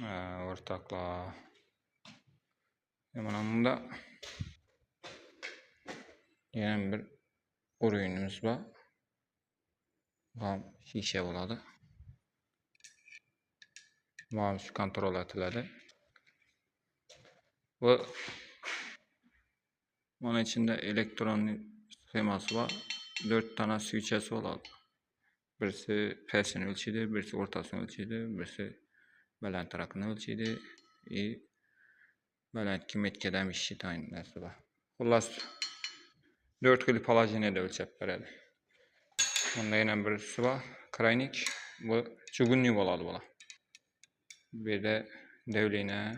Ortaklar. Mana bunda yana bir o'yinimiz bor. Bu shisha bo'ladi. Mouse kontrol etiladi. Bu mana içinde elektronik sxeması var. 4 tane switch'esi bo'ladi. Birisi P'sini ölçüydi, birisi o'rtasini ölçüydi, birisi baland tarafini ölçüydi. Baland kimetkeden bir şey tayinlasi var. Xullas 4 xil palajeniyada ölçep beradi. Bunda yana birisi var. Kraynik. Bu chugunli bo'ladi bular. Bir de devliğine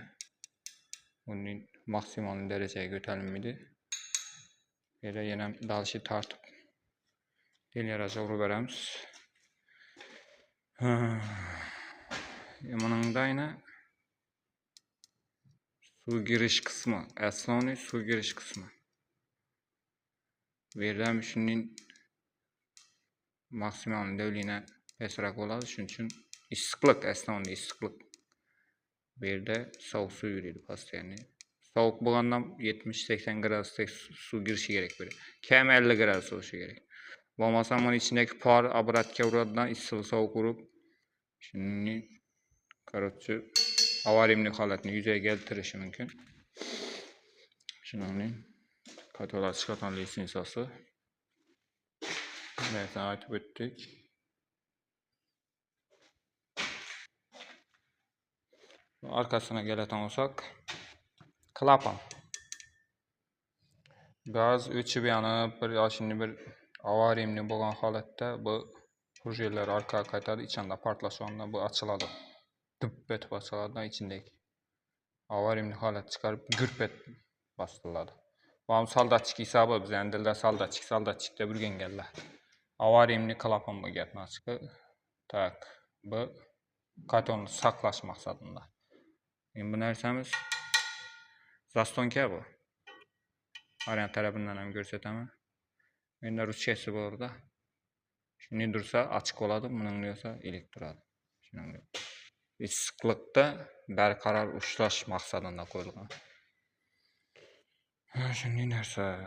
onun maksimal dereceye götürülmedi. Bir de yine dalışı tartıp deliğe vuru veremiz. Bunun da yine su giriş kısmı. Esloni su giriş kısmı. Verilen şunun maksimal devliğine esrak oladı. Çünkü istiqlık esloni istiqlık. Bir de soğuk su yürüydü pastayını. Soğuk bulandan 70-80 gradus'ta su girişi gerek böyle. Kem 50 gradus oluşu gerek. Olmasa onun içindeki par abratke uğradıdan ıssılı soğuk vurup şimdi karotçu avarimli halatını yüzeye geltirişi mümkün. Şimdi katolar çıkartan lisansası. Evet, ayıp ettik. Arkasına geleten olsak klapan. Gaz üçü bir yanıp şimdi bir avarimli boğan halatta bu projeler arkaya kaytadı. İçinde partlaşanla bu açıladı. Düppet basıladı içindeki. Avarimli halat çıkarıp gürpet bastırladı. Bu saldatçık hesabı biz yani dilde saldatçık da bir gün geldi. Avarimli klapan bu gapni çıkı. Tak bu katonu saklaş maksadında. Yani bu nersemiz zastonka bu. Variant tarafından hem görsetemem. Benim de Rusçesi bu orada. Şimdi dursa açık oladı, bunun diyorsa ilik duradı. Şimdi sıklıkta berkarar uçlaş maksadında koyulgan. Şimdi nerse